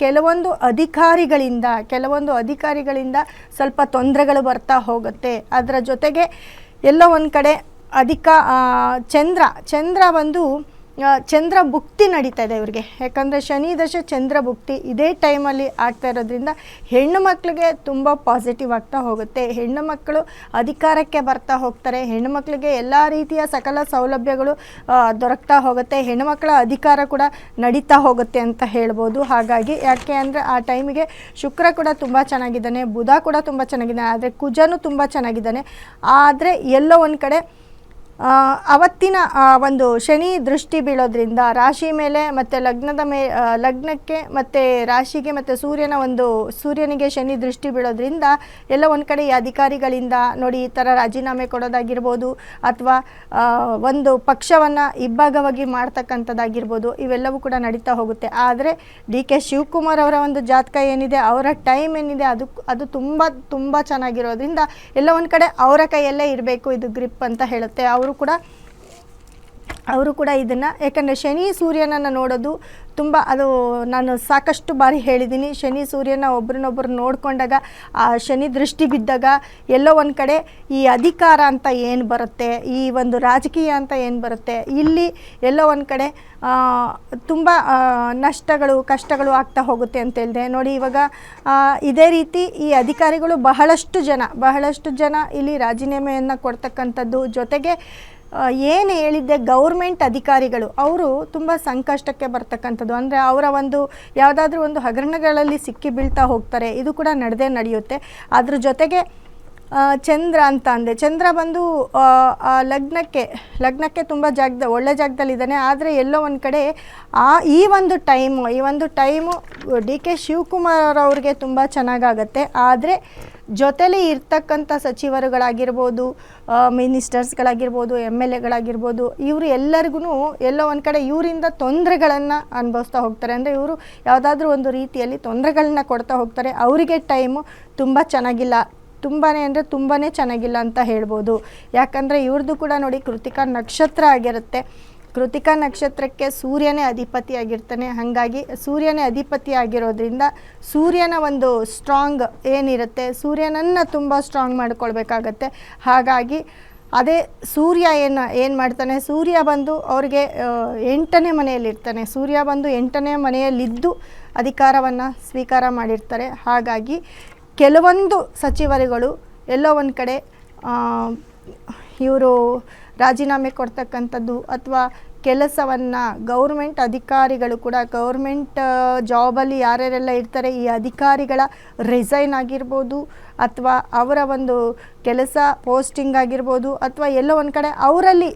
ಕೆಲವೊಂದು ಅಧಿಕಾರಿಗಳಿಂದ ಸ್ವಲ್ಪ ತೊಂದರೆಗಳು ಬರ್ತಾ ಹೋಗುತ್ತೆ. ಅದರ ಜೊತೆಗೆ ಎಲ್ಲೋ ಒಂದು ಕಡೆ ಚಂದ್ರ ಒಂದು ಚಂದ್ರ ಭುಕ್ತಿ ನಡೀತಾ ಇದೆ ಇವರಿಗೆ. ಯಾಕಂದರೆ ಶನಿ ದಶೆ ಚಂದ್ರ ಭುಕ್ತಿ ಇದೇ ಟೈಮಲ್ಲಿ ಆಗ್ತಾ ಇರೋದ್ರಿಂದ ಹೆಣ್ಣು ಮಕ್ಕಳಿಗೆ ತುಂಬ ಪಾಸಿಟಿವ್ ಆಗ್ತಾ ಹೋಗುತ್ತೆ. ಹೆಣ್ಣು ಮಕ್ಕಳು ಅಧಿಕಾರಕ್ಕೆ ಬರ್ತಾ ಹೋಗ್ತಾರೆ. ಹೆಣ್ಣು ಮಕ್ಕಳಿಗೆ ಎಲ್ಲ ರೀತಿಯ ಸಕಲ ಸೌಲಭ್ಯಗಳು ದೊರಕ್ತಾ ಹೋಗುತ್ತೆ. ಹೆಣ್ಣು ಮಕ್ಕಳ ಅಧಿಕಾರ ಕೂಡ ನಡೀತಾ ಹೋಗುತ್ತೆ ಅಂತ ಹೇಳ್ಬೋದು. ಹಾಗಾಗಿ ಯಾಕೆ ಅಂದರೆ ಆ ಟೈಮಿಗೆ ಶುಕ್ರ ಕೂಡ ತುಂಬ ಚೆನ್ನಾಗಿದ್ದಾನೆ, ಬುಧ ಕೂಡ ತುಂಬ ಚೆನ್ನಾಗಿದ್ದಾನೆ, ಆದರೆ ಕುಜನೂ ತುಂಬ ಚೆನ್ನಾಗಿದ್ದಾನೆ. ಆದರೆ ಎಲ್ಲೋ ಒಂದು ಕಡೆ ಅವತ್ತಿನ ಒಂದು ಶನಿ ದೃಷ್ಟಿ ಬೀಳೋದ್ರಿಂದ ರಾಶಿ ಮೇಲೆ ಮತ್ತು ಲಗ್ನಕ್ಕೆ ಮತ್ತು ರಾಶಿಗೆ ಮತ್ತು ಸೂರ್ಯನಿಗೆ ಶನಿ ದೃಷ್ಟಿ ಬೀಳೋದ್ರಿಂದ ಎಲ್ಲ ಒಂದು ಕಡೆ ಈ ಅಧಿಕಾರಿಗಳಿಂದ ನೋಡಿ ಈ ಥರ ರಾಜೀನಾಮೆ ಕೊಡೋದಾಗಿರ್ಬೋದು, ಅಥವಾ ಒಂದು ಪಕ್ಷವನ್ನು ಇಬ್ಬಾಗವಾಗಿ ಮಾಡ್ತಕ್ಕಂಥದ್ದಾಗಿರ್ಬೋದು, ಇವೆಲ್ಲವೂ ಕೂಡ ನಡೀತಾ ಹೋಗುತ್ತೆ. ಆದರೆ ಡಿ.ಕೆ. ಶಿವಕುಮಾರ್ ಅವರ ಒಂದು ಜಾತಕ ಏನಿದೆ, ಅವರ ಟೈಮ್ ಏನಿದೆ, ಅದು ತುಂಬ ತುಂಬ ಚೆನ್ನಾಗಿರೋದ್ರಿಂದ ಎಲ್ಲ ಒಂದು ಕಡೆ ಅವರ ಕೈಯಲ್ಲೇ ಇರಬೇಕು ಇದು ಗ್ರಿಪ್ ಅಂತ ಹೇಳುತ್ತೆ. ಅವರು ಕೂಡ ಇದನ್ನು, ಯಾಕಂದರೆ ಶನಿ ಸೂರ್ಯನನ್ನು ನೋಡೋದು ತುಂಬ, ಅದು ನಾನು ಸಾಕಷ್ಟು ಬಾರಿ ಹೇಳಿದ್ದೀನಿ, ಶನಿ ಸೂರ್ಯನ ಒಬ್ರನ್ನೊಬ್ಬರು ನೋಡಿಕೊಂಡಾಗ ಆ ಶನಿ ದೃಷ್ಟಿ ಬಿದ್ದಾಗ ಎಲ್ಲೋ ಒಂದು ಕಡೆ ಈ ಅಧಿಕಾರ ಅಂತ ಏನು ಬರುತ್ತೆ, ಈ ಒಂದು ರಾಜಕೀಯ ಅಂತ ಏನು ಬರುತ್ತೆ, ಇಲ್ಲಿ ಎಲ್ಲೋ ಒಂದು ಕಡೆ ತುಂಬ ಕಷ್ಟಗಳು ಆಗ್ತಾ ಹೋಗುತ್ತೆ ಅಂತ ಹೇಳಿದೆ. ನೋಡಿ ಇವಾಗ ಇದೇ ರೀತಿ ಈ ಅಧಿಕಾರಿಗಳು ಬಹಳಷ್ಟು ಜನ ಇಲ್ಲಿ ರಾಜೀನಾಮೆಯನ್ನು ಕೊಡ್ತಕ್ಕಂಥದ್ದು. ಜೊತೆಗೆ ಏನು ಹೇಳಿದ್ದೆ, ಗೌರ್ಮೆಂಟ್ ಅಧಿಕಾರಿಗಳು ಅವರು ತುಂಬ ಸಂಕಷ್ಟಕ್ಕೆ ಬರ್ತಕ್ಕಂಥದ್ದು. ಅಂದರೆ ಅವರ ಒಂದು ಯಾವುದಾದ್ರೂ ಒಂದು ಹಗರಣಗಳಲ್ಲಿ ಸಿಕ್ಕಿ ಬೀಳ್ತಾ ಹೋಗ್ತಾರೆ. ಇದು ಕೂಡ ನಡೆಯುತ್ತೆ. ಅದ್ರ ಜೊತೆಗೆ ಚಂದ್ರ ಅಂತ ಅಂದೆ, ಚಂದ್ರ ಬಂದು ಲಗ್ನಕ್ಕೆ ತುಂಬ ಒಳ್ಳೆ ಜಾಗದಲ್ಲಿದ್ದಾನೆ. ಆದರೆ ಎಲ್ಲೋ ಒಂದು ಕಡೆ ಈ ಒಂದು ಟೈಮು ಡಿ.ಕೆ. ಶಿವಕುಮಾರ್ ಅವ್ರಿಗೆ ತುಂಬ ಚೆನ್ನಾಗಾಗತ್ತೆ. ಆದರೆ ಜೊತೆಲಿ ಇರ್ತಕ್ಕಂಥ ಸಚಿವರುಗಳಾಗಿರ್ಬೋದು, ಮಿನಿಸ್ಟರ್ಸ್ಗಳಾಗಿರ್ಬೋದು, MLAಗಳಾಗಿರ್ಬೋದು, ಇವರು ಎಲ್ಲರಿಗೂ ಎಲ್ಲೋ ಒಂದು ಕಡೆ ಇವರಿಂದ ತೊಂದರೆಗಳನ್ನು ಅನುಭವಿಸ್ತಾ ಹೋಗ್ತಾರೆ. ಅಂದರೆ ಇವರು ಯಾವುದಾದ್ರೂ ಒಂದು ರೀತಿಯಲ್ಲಿ ತೊಂದರೆಗಳನ್ನ ಕೊಡ್ತಾ ಹೋಗ್ತಾರೆ. ಅವರಿಗೆ ಟೈಮು ತುಂಬ ಚೆನ್ನಾಗಿಲ್ಲ, ತುಂಬಾ ಚೆನ್ನಾಗಿಲ್ಲ ಅಂತ ಹೇಳ್ಬೋದು. ಯಾಕಂದರೆ ಇವ್ರದ್ದು ಕೂಡ ನೋಡಿ ಕೃತಿಕಾ ನಕ್ಷತ್ರ ಆಗಿರುತ್ತೆ. ಕೃತಿಕಾ ನಕ್ಷತ್ರಕ್ಕೆ ಸೂರ್ಯನೇ ಅಧಿಪತಿ ಆಗಿರ್ತಾನೆ. ಹಾಗಾಗಿ ಸೂರ್ಯನೇ ಅಧಿಪತಿ ಆಗಿರೋದ್ರಿಂದ ಸೂರ್ಯನ ಒಂದು ಸ್ಟ್ರಾಂಗ್ ಏನಿರುತ್ತೆ, ಸೂರ್ಯನನ್ನು ತುಂಬ ಸ್ಟ್ರಾಂಗ್ ಮಾಡ್ಕೊಳ್ಬೇಕಾಗತ್ತೆ. ಹಾಗಾಗಿ ಅದೇ ಸೂರ್ಯ ಏನು ಮಾಡ್ತಾನೆ, ಸೂರ್ಯ ಬಂದು ಅವ್ರಿಗೆ 8ನೇ ಮನೆಯಲ್ಲಿರ್ತಾನೆ. ಸೂರ್ಯ ಬಂದು 8ನೇ ಮನೆಯಲ್ಲಿದ್ದು ಅಧಿಕಾರವನ್ನು ಸ್ವೀಕಾರ ಮಾಡಿರ್ತಾರೆ. ಹಾಗಾಗಿ ಕೆಲವೊಂದು ಸಚಿವರುಗಳು ಎಲ್ಲೋ ಒಂದು ಕಡೆ ಇವರು ರಾಜೀನಾಮೆ ಕೊಡ್ತಕ್ಕಂಥದ್ದು, ಅಥವಾ ಕೆಲಸವನ್ನು ಗೌರ್ಮೆಂಟ್ ಅಧಿಕಾರಿಗಳು ಕೂಡ ಗೌರ್ಮೆಂಟ್ ಜಾಬಲ್ಲಿ ಯಾರ್ಯಾರೆಲ್ಲ ಇರ್ತಾರೆ ಈ ಅಧಿಕಾರಿಗಳ ರಿಸೈನ್ ಆಗಿರ್ಬೋದು, ಅಥವಾ ಅವರ ಒಂದು ಕೆಲಸ ಪೋಸ್ಟಿಂಗ್ ಆಗಿರ್ಬೋದು, ಅಥವಾ ಎಲ್ಲೋ ಒಂದು ಕಡೆ ಅವರಲ್ಲಿ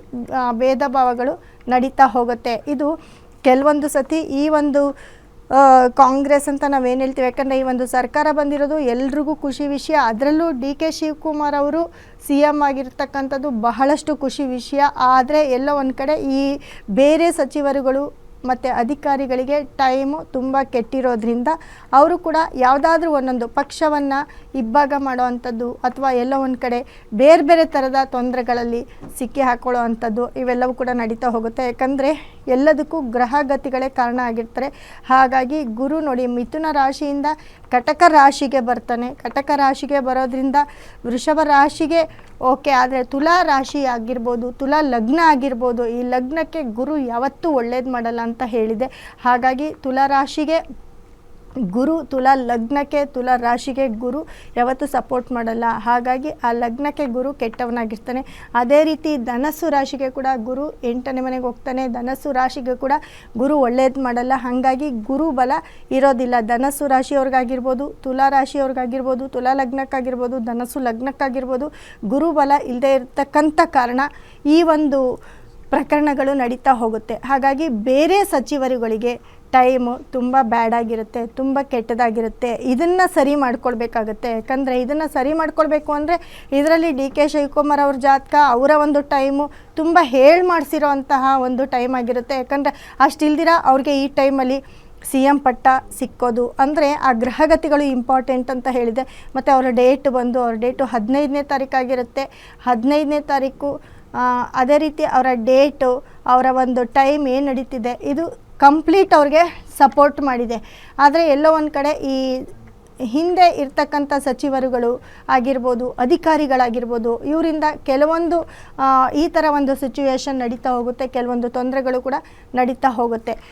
ಭೇದ ಭಾವಗಳು ನಡೀತಾ ಹೋಗುತ್ತೆ. ಇದು ಕೆಲವೊಂದು ಸತಿ ಈ ಒಂದು ಕಾಂಗ್ರೆಸ್ ಅಂತ ನಾವೇನು ಹೇಳ್ತೀವಿ, ಯಾಕಂದರೆ ಈ ಒಂದು ಸರ್ಕಾರ ಬಂದಿರೋದು ಎಲ್ರಿಗೂ ಖುಷಿ ವಿಷಯ. ಅದರಲ್ಲೂ ಡಿ.ಕೆ. ಶಿವಕುಮಾರ್ ಅವರು CM ಆಗಿರ್ತಕ್ಕಂಥದ್ದು ಬಹಳಷ್ಟು ಖುಷಿ ವಿಷಯ. ಆದರೆ ಎಲ್ಲೋ ಒಂದು ಕಡೆ ಈ ಬೇರೆ ಸಚಿವರುಗಳು ಮತ್ತು ಅಧಿಕಾರಿಗಳಿಗೆ ಟೈಮು ತುಂಬ ಕೆಟ್ಟಿರೋದ್ರಿಂದ ಅವರು ಕೂಡ ಯಾವುದಾದ್ರೂ ಒಂದೊಂದು ಪಕ್ಷವನ್ನು ಇಬ್ಬಾಗ ಮಾಡೋ ಅಂಥದ್ದು, ಅಥವಾ ಎಲ್ಲೋ ಒಂದು ಕಡೆ ಬೇರೆ ಥರದ ತೊಂದರೆಗಳಲ್ಲಿ ಸಿಕ್ಕಿ ಹಾಕೊಳ್ಳೋ ಅಂಥದ್ದು, ಇವೆಲ್ಲವೂ ಕೂಡ ನಡೀತಾ ಹೋಗುತ್ತೆ. ಯಾಕಂದರೆ ಎಲ್ಲದಕ್ಕೂ ಗ್ರಹಗತಿಗಳೇ ಕಾರಣ ಆಗಿರ್ತಾರೆ. ಹಾಗಾಗಿ ಗುರು ನೋಡಿ ಮಿಥುನ ರಾಶಿಯಿಂದ ಕಟಕ ರಾಶಿಗೆ ಬರ್ತಾನೆ. ಕಟಕ ರಾಶಿಗೆ ಬರೋದ್ರಿಂದ ವೃಷಭ ರಾಶಿಗೆ ಓಕೆ, ಆದರೆ ತುಲಾ ರಾಶಿ ಆಗಿರ್ಬೋದು, ತುಲಾ ಲಗ್ನ ಆಗಿರ್ಬೋದು, ಈ ಲಗ್ನಕ್ಕೆ ಗುರು ಯಾವತ್ತೂ ಒಳ್ಳೇದು ಮಾಡಲ್ಲ ಅಂತ ಹೇಳಿದೆ. ಹಾಗಾಗಿ ತುಲಾ ರಾಶಿಗೆ ಗುರು, ತುಲಾ ಲಗ್ನಕ್ಕೆ ತುಲಾ ರಾಶಿಗೆ ಗುರು ಯಾವತ್ತೂ ಸಪೋರ್ಟ್ ಮಾಡಲ್ಲ. ಹಾಗಾಗಿ ಆ ಲಗ್ನಕ್ಕೆ ಗುರು ಕೆಟ್ಟವನಾಗಿರ್ತಾನೆ. ಅದೇ ರೀತಿ ಧನಸ್ಸು ರಾಶಿಗೆ ಕೂಡ ಗುರು 8ನೇ ಮನೆಗೆ ಹೋಗ್ತಾನೆ. ಧನಸ್ಸು ರಾಶಿಗೆ ಕೂಡ ಗುರು ಒಳ್ಳೇದು ಮಾಡಲ್ಲ. ಹಾಗಾಗಿ ಗುರು ಬಲ ಇರೋದಿಲ್ಲ. ಧನಸ್ಸು ರಾಶಿಯವ್ರಿಗಾಗಿರ್ಬೋದು, ತುಲಾ ರಾಶಿಯವ್ರಿಗಾಗಿರ್ಬೋದು, ತುಲಾ ಲಗ್ನಕ್ಕಾಗಿರ್ಬೋದು, ಧನಸ್ಸು ಲಗ್ನಕ್ಕಾಗಿರ್ಬೋದು ಗುರು ಬಲ ಇಲ್ಲದೆ ಇರತಕ್ಕಂಥ ಕಾರಣ ಈ ಒಂದು ಪ್ರಕರಣಗಳು ನಡೀತಾ ಹೋಗುತ್ತೆ. ಹಾಗಾಗಿ ಬೇರೆ ಸಚಿವರುಗಳಿಗೆ ಟೈಮು ತುಂಬ ಬ್ಯಾಡ್ ಆಗಿರುತ್ತೆ, ತುಂಬ ಕೆಟ್ಟದಾಗಿರುತ್ತೆ. ಇದನ್ನು ಸರಿ ಮಾಡ್ಕೊಳ್ಬೇಕಾಗತ್ತೆ. ಯಾಕಂದರೆ ಇದನ್ನು ಸರಿ ಮಾಡ್ಕೊಳ್ಬೇಕು ಅಂದರೆ ಇದರಲ್ಲಿ ಡಿ.ಕೆ. ಶಿವಕುಮಾರ್ ಅವ್ರ ಜಾತಕ, ಅವರ ಒಂದು ಟೈಮು ತುಂಬ ಮಾಡಿಸಿರೋ ಅಂತಹ ಒಂದು ಟೈಮ್ ಆಗಿರುತ್ತೆ. ಯಾಕಂದರೆ ಅಷ್ಟಿಲ್ದಿರ ಅವ್ರಿಗೆ ಈ ಟೈಮಲ್ಲಿ CM ಪಟ್ಟ ಸಿಕ್ಕೋದು ಅಂದರೆ ಆ ಗ್ರಹಗತಿಗಳು ಇಂಪಾರ್ಟೆಂಟ್ ಅಂತ ಹೇಳಿದೆ. ಮತ್ತು ಅವರ ಡೇಟ್ 15ನೇ ತಾರೀಕಾಗಿರುತ್ತೆ. 15ನೇ ತಾರೀಕು ಅದೇ ರೀತಿ ಅವರ ಡೇಟು, ಅವರ ಒಂದು ಟೈಮ್ ಏನು ನಡೀತಿದೆ, ಇದು ಕಂಪ್ಲೀಟ್ ಅವ್ರಿಗೆ ಸಪೋರ್ಟ್ ಮಾಡಿದೆ. ಆದರೆ ಎಲ್ಲೋ ಒಂದು ಕಡೆ ಈ ಹಿಂದೆ ಇರ್ತಕ್ಕಂಥ ಸಚಿವರುಗಳು ಆಗಿರ್ಬೋದು, ಅಧಿಕಾರಿಗಳಾಗಿರ್ಬೋದು, ಇವರಿಂದ ಕೆಲವೊಂದು ಈ ಥರ ಒಂದು ಸಿಚುವೇಶನ್ ನಡೀತಾ ಹೋಗುತ್ತೆ, ಕೆಲವೊಂದು ತೊಂದರೆಗಳು ಕೂಡ ನಡೀತಾ ಹೋಗುತ್ತೆ.